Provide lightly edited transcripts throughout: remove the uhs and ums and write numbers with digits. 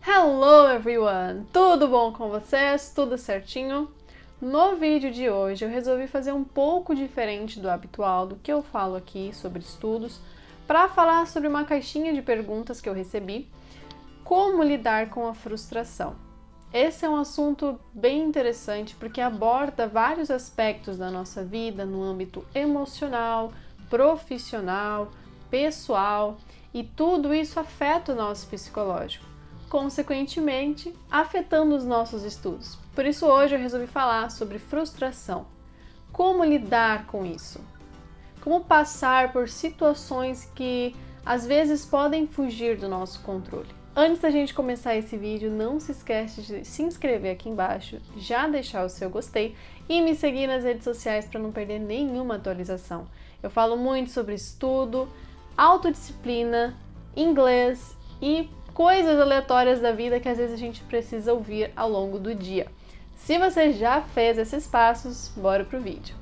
Hello everyone! Tudo bom com vocês? Tudo certinho? No vídeo de hoje eu resolvi fazer um pouco diferente do habitual do que eu falo aqui sobre estudos para falar sobre uma caixinha de perguntas que eu recebi, como lidar com a frustração. Esse é um assunto bem interessante porque aborda vários aspectos da nossa vida no âmbito emocional, profissional, pessoal e tudo isso afeta o nosso psicológico, consequentemente afetando os nossos estudos. Por isso hoje eu resolvi falar sobre frustração. Como lidar com isso? Como passar por situações que às vezes podem fugir do nosso controle. Antes da gente começar esse vídeo, não se esquece de se inscrever aqui embaixo, já deixar o seu gostei e me seguir nas redes sociais para não perder nenhuma atualização. Eu falo muito sobre estudo, autodisciplina, inglês e coisas aleatórias da vida que às vezes a gente precisa ouvir ao longo do dia. Se você já fez esses passos, bora pro vídeo.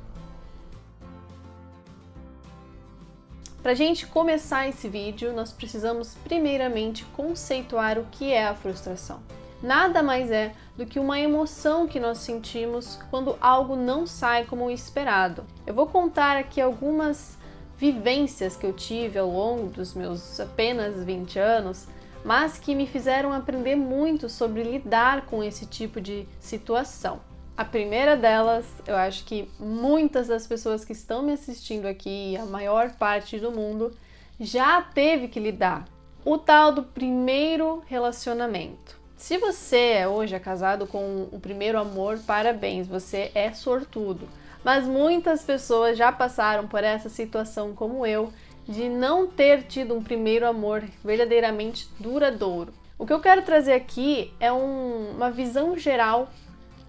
Para a gente começar esse vídeo, nós precisamos primeiramente conceituar o que é a frustração. Nada mais é do que uma emoção que nós sentimos quando algo não sai como o esperado. Eu vou contar aqui algumas vivências que eu tive ao longo dos meus apenas 20 anos, mas que me fizeram aprender muito sobre lidar com esse tipo de situação. A primeira delas, eu acho que muitas das pessoas que estão me assistindo aqui, a maior parte do mundo, já teve que lidar. O tal do primeiro relacionamento. Se você hoje é casado com o primeiro amor, parabéns, você é sortudo. Mas muitas pessoas já passaram por essa situação como eu, de não ter tido um primeiro amor verdadeiramente duradouro. O que eu quero trazer aqui é uma visão geral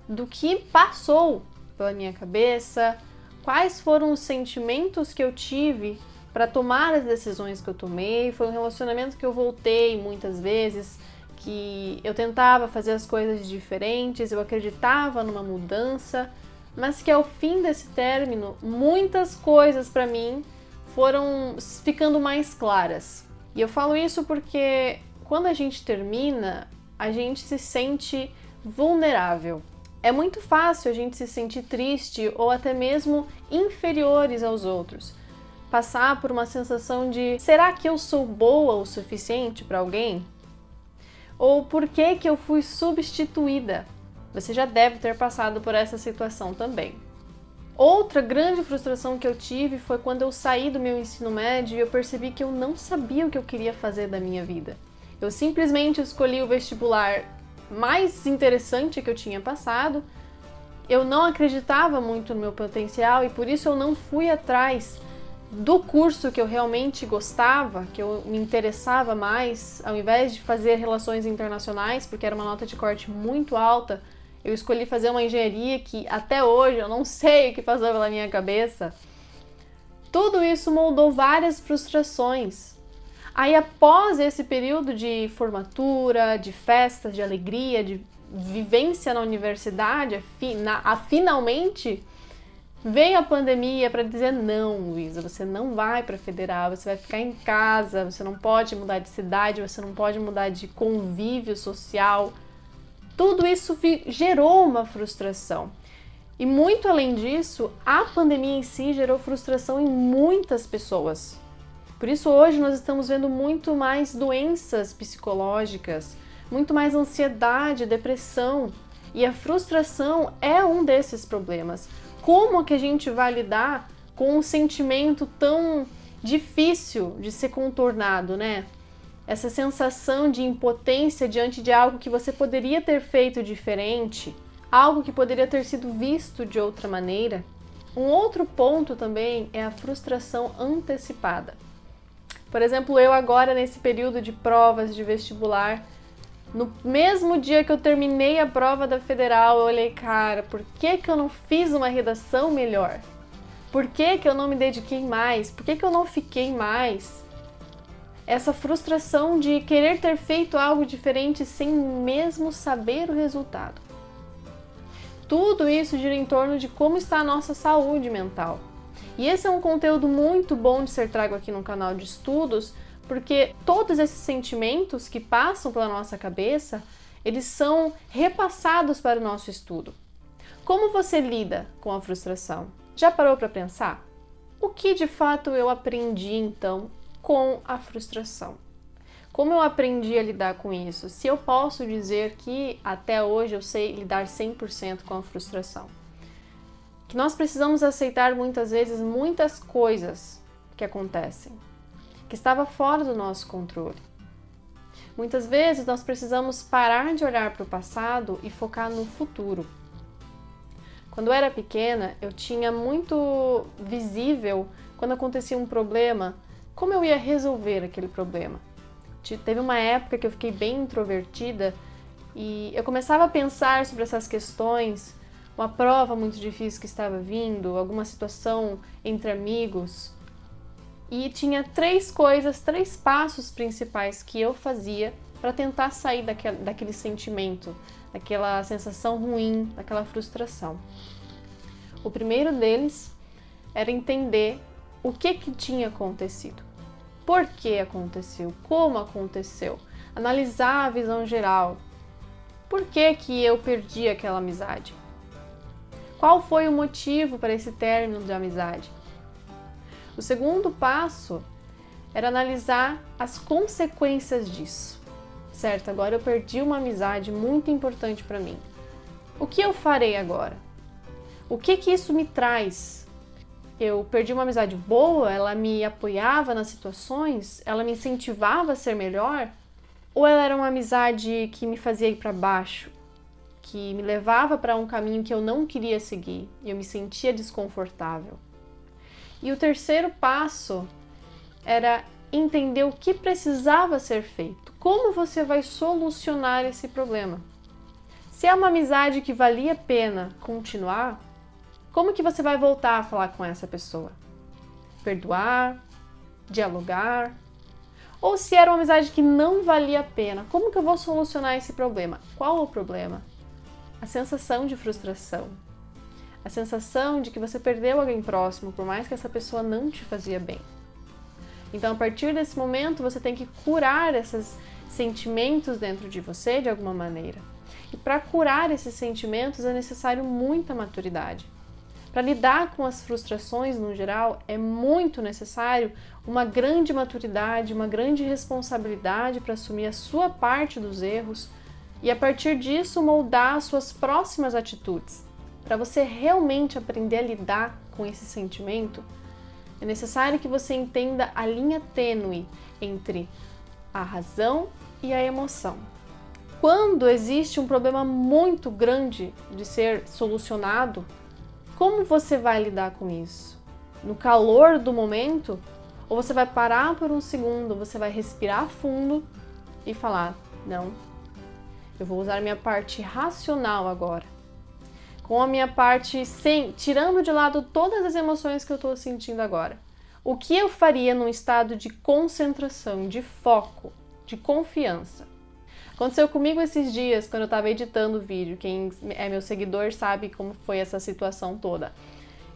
do que passou pela minha cabeça, quais foram os sentimentos que eu tive para tomar as decisões que eu tomei. Foi um relacionamento que eu voltei muitas vezes, que eu tentava fazer as coisas diferentes, eu acreditava numa mudança, mas que ao fim desse término, muitas coisas para mim foram ficando mais claras. E eu falo isso porque quando a gente termina, a gente se sente vulnerável. É muito fácil a gente se sentir triste ou até mesmo inferiores aos outros. Passar por uma sensação de: será que eu sou boa o suficiente para alguém? Ou por que eu fui substituída? Você já deve ter passado por essa situação também. Outra grande frustração que eu tive foi quando eu saí do meu ensino médio e eu percebi que eu não sabia o que eu queria fazer da minha vida. Eu simplesmente escolhi o vestibular mais interessante que eu tinha passado, eu não acreditava muito no meu potencial e por isso eu não fui atrás do curso que eu realmente gostava, que eu me interessava mais, ao invés de fazer relações internacionais, porque era uma nota de corte muito alta, eu escolhi fazer uma engenharia que até hoje eu não sei o que passou pela minha cabeça. Tudo isso moldou várias frustrações. Aí, após esse período de formatura, de festas, de alegria, de vivência na universidade, finalmente veio a pandemia para dizer: não, Luísa, você não vai para a federal, você vai ficar em casa, você não pode mudar de cidade, você não pode mudar de convívio social. Tudo isso gerou uma frustração. E muito além disso, a pandemia em si gerou frustração em muitas pessoas. Por isso hoje nós estamos vendo muito mais doenças psicológicas, muito mais ansiedade, depressão, e a frustração é um desses problemas. Como que a gente vai lidar com um sentimento tão difícil de ser contornado, né? Essa sensação de impotência diante de algo que você poderia ter feito diferente, algo que poderia ter sido visto de outra maneira. Um outro ponto também é a frustração antecipada. Por exemplo, eu agora nesse período de provas de vestibular, no mesmo dia que eu terminei a prova da federal, eu olhei: cara, por que eu não fiz uma redação melhor? Por que eu não me dediquei mais? Por que eu não fiquei mais? Essa frustração de querer ter feito algo diferente sem mesmo saber o resultado. Tudo isso gira em torno de como está a nossa saúde mental. E esse é um conteúdo muito bom de ser trago aqui no canal de estudos, Porque todos esses sentimentos que passam pela nossa cabeça, eles são repassados para o nosso estudo. Como você lida com a frustração? Já parou para pensar? O que de fato eu aprendi então com a frustração? Como eu aprendi a lidar com isso? Se eu posso dizer que até hoje eu sei lidar 100% com a frustração. Que nós precisamos aceitar muitas vezes muitas coisas que acontecem, que estava fora do nosso controle. Muitas vezes nós precisamos parar de olhar para o passado e focar no futuro. Quando eu era pequena, eu tinha muito visível, quando acontecia um problema, como eu ia resolver aquele problema. Teve uma época que eu fiquei bem introvertida e eu começava a pensar sobre essas questões, uma prova muito difícil que estava vindo, alguma situação entre amigos. E tinha três passos principais que eu fazia para tentar sair daquele sentimento, daquela sensação ruim, daquela frustração. O primeiro deles era entender o que tinha acontecido, por que aconteceu, como aconteceu, analisar a visão geral, por que eu perdi aquela amizade, qual foi o motivo para esse término de amizade. O segundo passo era analisar as consequências disso. Certo, agora eu perdi uma amizade muito importante para mim. O que eu farei agora? O que isso me traz? Eu perdi uma amizade boa, ela me apoiava nas situações, ela me incentivava a ser melhor? Ou ela era uma amizade que me fazia ir para baixo, que me levava para um caminho que eu não queria seguir e eu me sentia desconfortável? E o terceiro passo era entender o que precisava ser feito. Como você vai solucionar esse problema? Se é uma amizade que valia a pena continuar, como que você vai voltar a falar com essa pessoa? Perdoar? Dialogar? Ou se era uma amizade que não valia a pena, como que eu vou solucionar esse problema? Qual o problema? A sensação de frustração. A sensação de que você perdeu alguém próximo, por mais que essa pessoa não te fazia bem. Então, a partir desse momento, você tem que curar esses sentimentos dentro de você de alguma maneira. E para curar esses sentimentos é necessário muita maturidade. Para lidar com as frustrações no geral, é muito necessário uma grande maturidade, uma grande responsabilidade para assumir a sua parte dos erros e, a partir disso, moldar as suas próximas atitudes. Para você realmente aprender a lidar com esse sentimento, é necessário que você entenda a linha tênue entre a razão e a emoção. Quando existe um problema muito grande de ser solucionado, como você vai lidar com isso? No calor do momento? Ou você vai parar por um segundo, você vai respirar fundo e falar, não, eu vou usar minha parte racional agora. Com a minha parte tirando de lado todas as emoções que eu estou sentindo agora. O que eu faria num estado de concentração, de foco, de confiança? Aconteceu comigo esses dias, quando eu estava editando o vídeo. Quem é meu seguidor sabe como foi essa situação toda.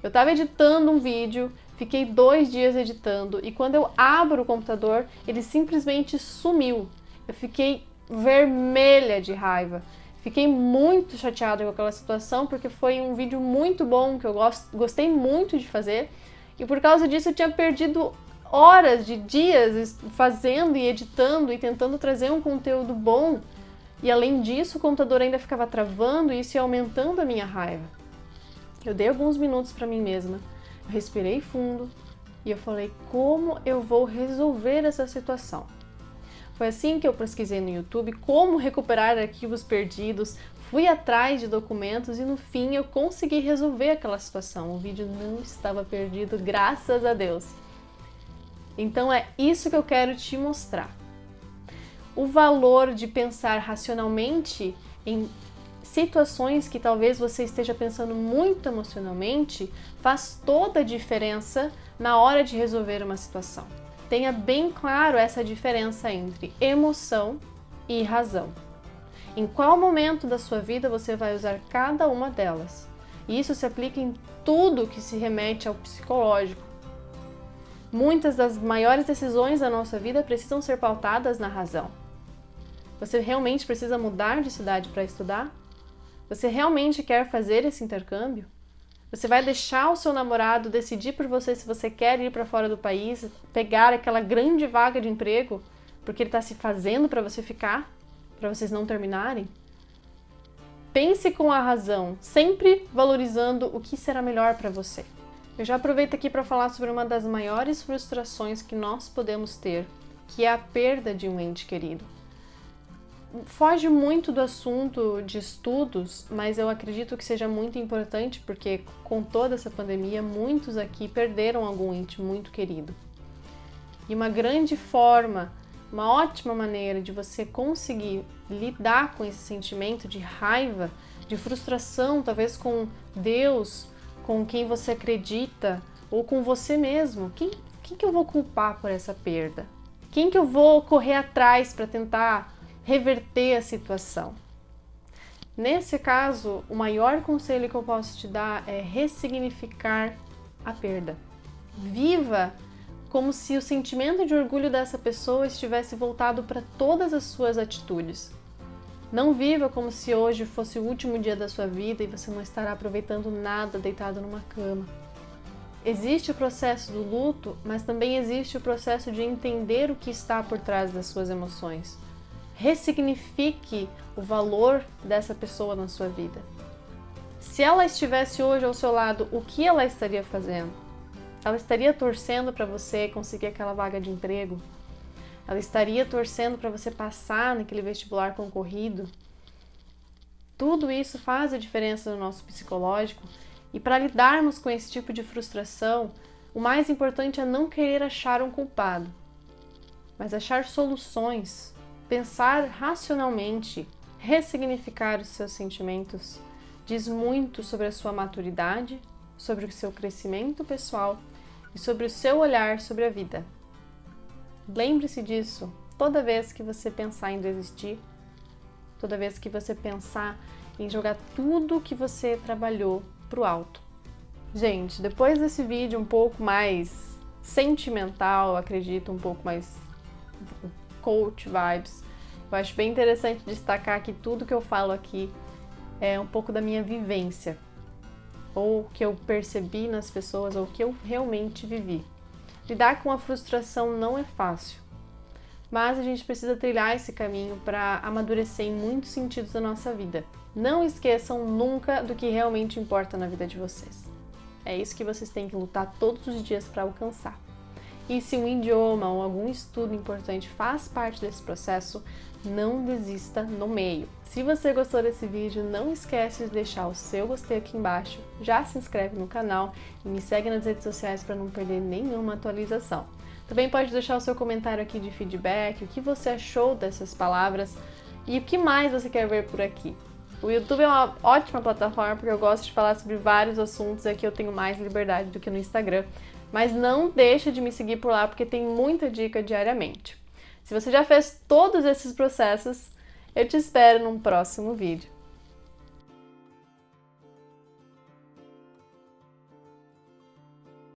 Eu estava editando um vídeo, fiquei 2 dias editando e quando eu abro o computador, ele simplesmente sumiu. Eu fiquei vermelha de raiva. Fiquei muito chateada com aquela situação porque foi um vídeo muito bom, que eu gostei muito de fazer e por causa disso eu tinha perdido horas de dias fazendo e editando e tentando trazer um conteúdo bom e além disso o computador ainda ficava travando e isso ia aumentando a minha raiva. Eu dei alguns minutos para mim mesma, eu respirei fundo e eu falei como eu vou resolver essa situação. Foi assim que eu pesquisei no YouTube como recuperar arquivos perdidos, fui atrás de documentos e no fim eu consegui resolver aquela situação. O vídeo não estava perdido, graças a Deus. Então é isso que eu quero te mostrar. O valor de pensar racionalmente em situações que talvez você esteja pensando muito emocionalmente faz toda a diferença na hora de resolver uma situação. Tenha bem claro essa diferença entre emoção e razão. Em qual momento da sua vida você vai usar cada uma delas? E isso se aplica em tudo que se remete ao psicológico. Muitas das maiores decisões da nossa vida precisam ser pautadas na razão. Você realmente precisa mudar de cidade para estudar? Você realmente quer fazer esse intercâmbio? Você vai deixar o seu namorado decidir por você se você quer ir para fora do país, pegar aquela grande vaga de emprego, porque ele está se fazendo para você ficar, para vocês não terminarem? Pense com a razão, sempre valorizando o que será melhor para você. Eu já aproveito aqui para falar sobre uma das maiores frustrações que nós podemos ter, que é a perda de um ente querido. Foge muito do assunto de estudos, mas eu acredito que seja muito importante porque com toda essa pandemia, muitos aqui perderam algum ente muito querido. E uma grande forma, uma ótima maneira de você conseguir lidar com esse sentimento de raiva, de frustração, talvez com Deus, com quem você acredita ou com você mesmo. Quem que eu vou culpar por essa perda? Quem que eu vou correr atrás para tentar reverter a situação? Nesse caso, o maior conselho que eu posso te dar é ressignificar a perda. Viva como se o sentimento de orgulho dessa pessoa estivesse voltado para todas as suas atitudes. Não viva como se hoje fosse o último dia da sua vida e você não estará aproveitando nada deitado numa cama. Existe o processo do luto, mas também existe o processo de entender o que está por trás das suas emoções. Ressignifique o valor dessa pessoa na sua vida. Se ela estivesse hoje ao seu lado, o que ela estaria fazendo? Ela estaria torcendo para você conseguir aquela vaga de emprego? Ela estaria torcendo para você passar naquele vestibular concorrido? Tudo isso faz a diferença no nosso psicológico e para lidarmos com esse tipo de frustração, o mais importante é não querer achar um culpado, mas achar soluções. Pensar racionalmente, ressignificar os seus sentimentos, diz muito sobre a sua maturidade, sobre o seu crescimento pessoal e sobre o seu olhar sobre a vida. Lembre-se disso toda vez que você pensar em desistir, toda vez que você pensar em jogar tudo que você trabalhou pro alto. Gente, depois desse vídeo um pouco mais sentimental, acredito, um pouco mais coach vibes, eu acho bem interessante destacar que tudo que eu falo aqui é um pouco da minha vivência, ou que eu percebi nas pessoas, ou que eu realmente vivi. Lidar com a frustração não é fácil, mas a gente precisa trilhar esse caminho para amadurecer em muitos sentidos da nossa vida. Não esqueçam nunca do que realmente importa na vida de vocês. É isso que vocês têm que lutar todos os dias para alcançar. E se um idioma ou algum estudo importante faz parte desse processo, não desista no meio. Se você gostou desse vídeo, não esquece de deixar o seu gostei aqui embaixo, já se inscreve no canal e me segue nas redes sociais para não perder nenhuma atualização. Também pode deixar o seu comentário aqui de feedback, o que você achou dessas palavras e o que mais você quer ver por aqui. O YouTube é uma ótima plataforma porque eu gosto de falar sobre vários assuntos, aqui eu tenho mais liberdade do que no Instagram. Mas não deixa de me seguir por lá porque tem muita dica diariamente. Se você já fez todos esses processos, eu te espero num próximo vídeo.